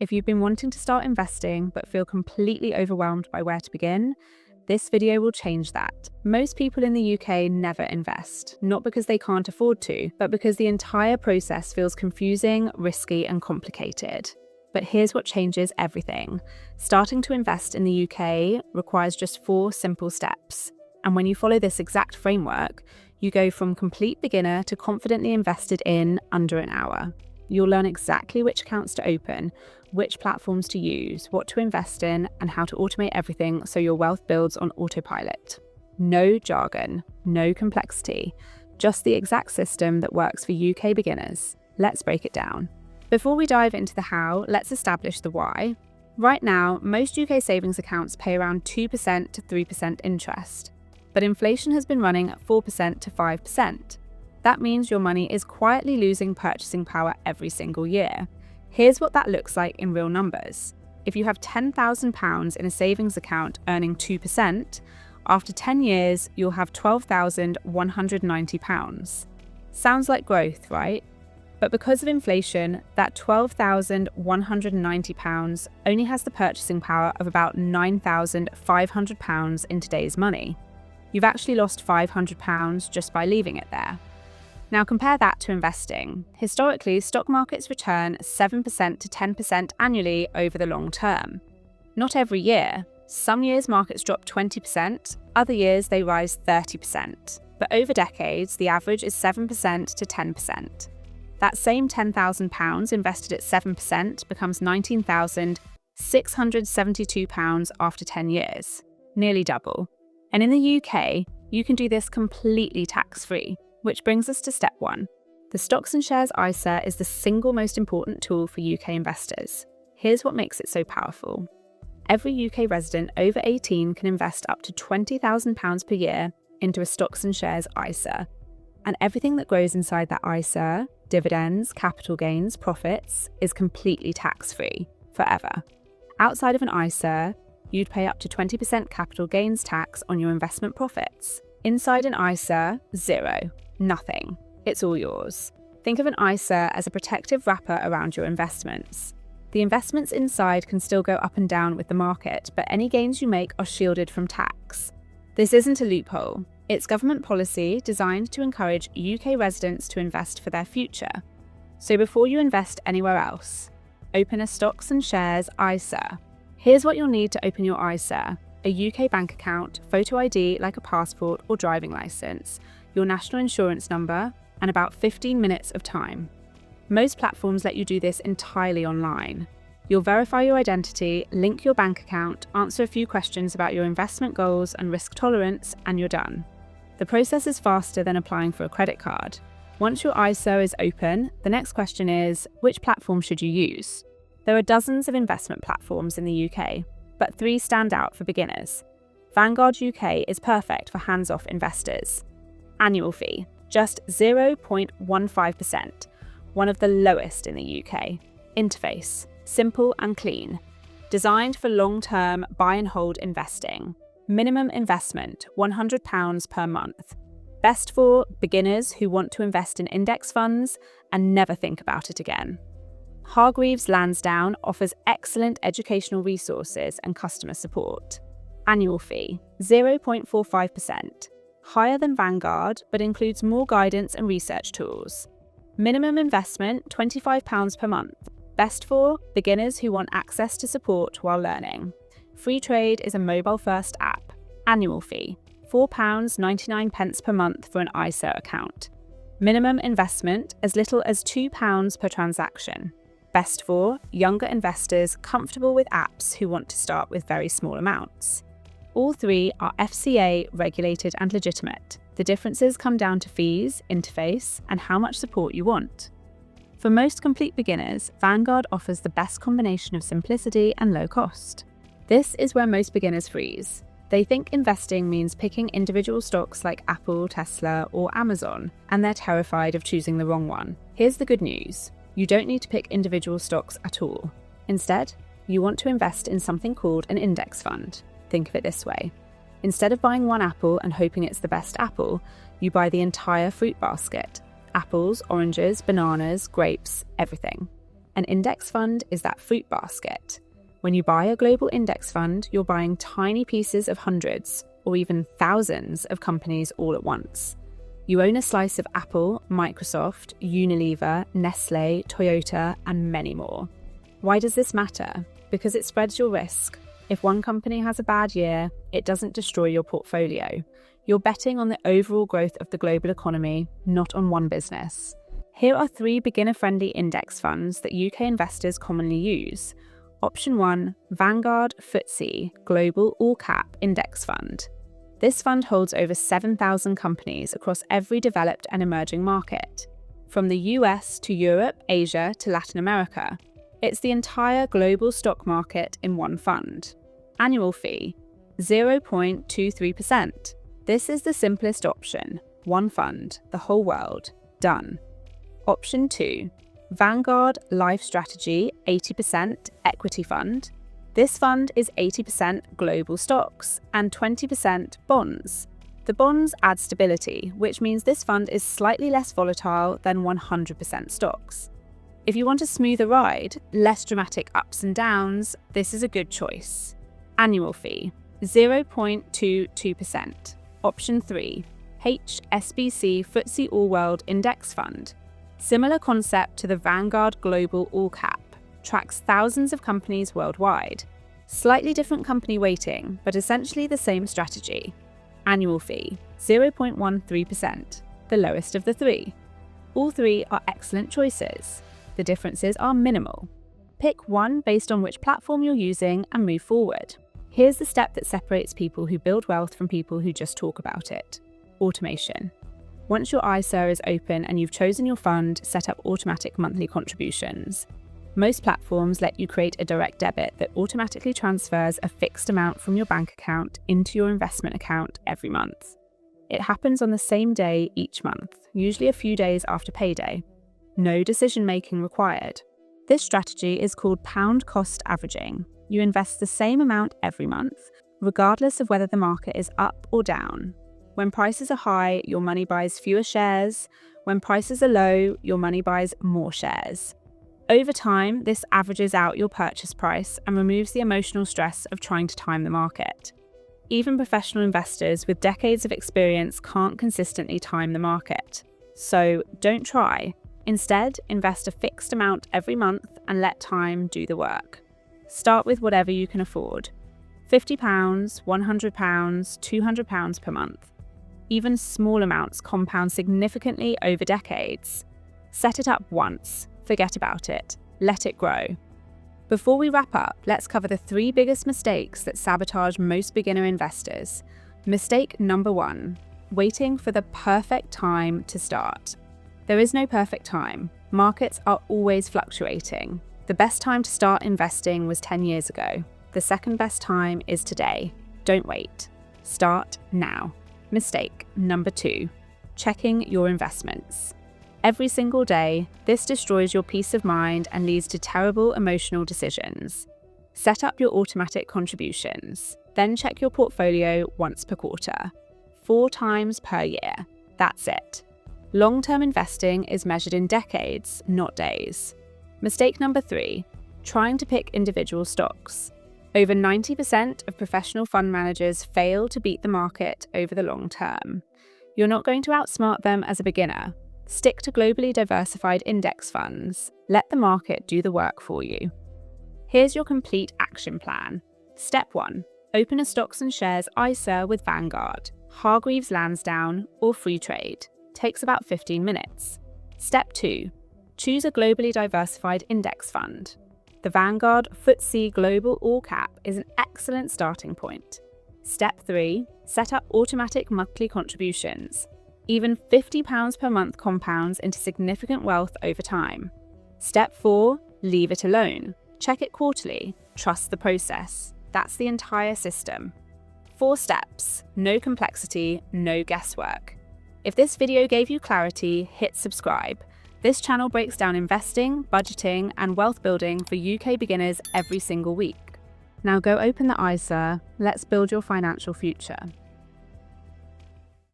If you've been wanting to start investing but feel completely overwhelmed by where to begin, this video will change that. Most people in the UK never invest, not because they can't afford to, but because the entire process feels confusing, risky, and complicated. But here's what changes everything. Starting to invest in the UK requires just 4 simple steps. And when you follow this exact framework, you go from complete beginner to confidently invested in under an hour. You'll learn exactly which accounts to open, which platforms to use, what to invest in, and how to automate everything so your wealth builds on autopilot. No jargon, no complexity, just the exact system that works for UK beginners. Let's break it down. Before we dive into the how, let's establish the why. Right now, most UK savings accounts pay around 2% to 3% interest, but inflation has been running at 4% to 5%. That means your money is quietly losing purchasing power every single year. Here's what that looks like in real numbers. If you have £10,000 in a savings account earning 2%, after 10 years, you'll have £12,190. Sounds like growth, right? But because of inflation, that £12,190 only has the purchasing power of about £9,500 in today's money. You've actually lost £500 just by leaving it there. Now compare that to investing. Historically, stock markets return 7% to 10% annually over the long term. Not every year. Some years markets drop 20%, other years they rise 30%. But over decades, the average is 7% to 10%. That same £10,000 invested at 7% becomes £19,672 after 10 years, nearly double. And in the UK, you can do this completely tax-free. Which brings us to step 1. The Stocks and Shares ISA is the single most important tool for UK investors. Here's what makes it so powerful. Every UK resident over 18 can invest up to £20,000 per year into a Stocks and Shares ISA. And everything that grows inside that ISA, dividends, capital gains, profits, is completely tax-free, forever. Outside of an ISA, you'd pay up to 20% capital gains tax on your investment profits. Inside an ISA, zero. Nothing. It's all yours. Think of an ISA as a protective wrapper around your investments. The investments inside can still go up and down with the market, but any gains you make are shielded from tax. This isn't a loophole. It's government policy designed to encourage UK residents to invest for their future. So before you invest anywhere else, open a Stocks and Shares ISA. Here's what you'll need to open your ISA: a UK bank account, photo ID like a passport or driving licence, your national insurance number, and about 15 minutes of time. Most platforms let you do this entirely online. You'll verify your identity, link your bank account, answer a few questions about your investment goals and risk tolerance, and you're done. The process is faster than applying for a credit card. Once your ISA is open, the next question is, which platform should you use? There are dozens of investment platforms in the UK, but 3 stand out for beginners. Vanguard UK is perfect for hands-off investors. Annual fee, just 0.15%, one of the lowest in the UK. Interface, simple and clean. Designed for long-term buy and hold investing. Minimum investment, £100 per month. Best for beginners who want to invest in index funds and never think about it again. Hargreaves Lansdown offers excellent educational resources and customer support. Annual fee, 0.45%. Higher than Vanguard, but includes more guidance and research tools. Minimum investment, £25 per month. Best for beginners who want access to support while learning. Freetrade is a mobile-first app. Annual fee, £4.99 per month for an ISA account. Minimum investment, as little as £2 per transaction. Best for younger investors comfortable with apps who want to start with very small amounts. All 3 are FCA regulated and legitimate. The differences come down to fees, interface, and how much support you want. For most complete beginners, Vanguard offers the best combination of simplicity and low cost. This is where most beginners freeze. They think investing means picking individual stocks like Apple, Tesla, or Amazon, and they're terrified of choosing the wrong one. Here's the good news. You don't need to pick individual stocks at all. Instead, you want to invest in something called an index fund. Think of it this way. Instead of buying one apple and hoping it's the best apple, you buy the entire fruit basket. Apples, oranges, bananas, grapes, everything. An index fund is that fruit basket. When you buy a global index fund, you're buying tiny pieces of hundreds or even thousands of companies all at once. You own a slice of Apple, Microsoft, Unilever, Nestle, Toyota, and many more. Why does this matter? Because it spreads your risk. If one company has a bad year, it doesn't destroy your portfolio. You're betting on the overall growth of the global economy, not on one business. Here are 3 beginner-friendly index funds that UK investors commonly use. Option 1, Vanguard FTSE Global All Cap Index Fund. This fund holds over 7,000 companies across every developed and emerging market, from the US to Europe, Asia to Latin America. It's the entire global stock market in one fund. Annual fee, 0.23%. This is the simplest option. One fund, the whole world, done. Option 2, Vanguard Life Strategy 80% Equity Fund. This fund is 80% global stocks and 20% bonds. The bonds add stability, which means this fund is slightly less volatile than 100% stocks. If you want a smoother ride, less dramatic ups and downs, this is a good choice. Annual fee, 0.22%. Option 3, HSBC FTSE All World Index Fund. Similar concept to the Vanguard Global All Cap, tracks thousands of companies worldwide. Slightly different company weighting, but essentially the same strategy. Annual fee, 0.13%, the lowest of the 3. All 3 are excellent choices. The differences are minimal. Pick one based on which platform you're using and move forward. Here's the step that separates people who build wealth from people who just talk about it. Automation. Once your ISA is open and you've chosen your fund, set up automatic monthly contributions. Most platforms let you create a direct debit that automatically transfers a fixed amount from your bank account into your investment account every month. It happens on the same day each month, usually a few days after payday. No decision-making required. This strategy is called pound cost averaging. You invest the same amount every month, regardless of whether the market is up or down. When prices are high, your money buys fewer shares. When prices are low, your money buys more shares. Over time, this averages out your purchase price and removes the emotional stress of trying to time the market. Even professional investors with decades of experience can't consistently time the market. So don't try. Instead, invest a fixed amount every month and let time do the work. Start with whatever you can afford. £50, £100, £200 per month. Even small amounts compound significantly over decades. Set it up once, forget about it, let it grow. Before we wrap up, let's cover the 3 biggest mistakes that sabotage most beginner investors. Mistake number 1, waiting for the perfect time to start. There is no perfect time. Markets are always fluctuating. The best time to start investing was 10 years ago. The second best time is today. Don't wait. Start now. Mistake number 2, checking your investments. Every single day, this destroys your peace of mind and leads to terrible emotional decisions. Set up your automatic contributions, then check your portfolio once per quarter, 4 times per year. That's it. Long-term investing is measured in decades, not days. Mistake number 3, trying to pick individual stocks. Over 90% of professional fund managers fail to beat the market over the long term. You're not going to outsmart them as a beginner. Stick to globally diversified index funds. Let the market do the work for you. Here's your complete action plan. Step 1. Open a stocks and shares ISA with Vanguard, Hargreaves Lansdown, or Freetrade. Takes about 15 minutes. Step 2. Choose a globally diversified index fund. The Vanguard FTSE Global All Cap is an excellent starting point. Step 3. Set up automatic monthly contributions. Even £50 per month compounds into significant wealth over time. Step 4. Leave it alone. Check it quarterly. Trust the process. That's the entire system. 4 steps. No complexity, no guesswork. If this video gave you clarity, hit subscribe. This channel breaks down investing, budgeting, and wealth building for UK beginners every single week. Now go open the ISA. Let's build your financial future.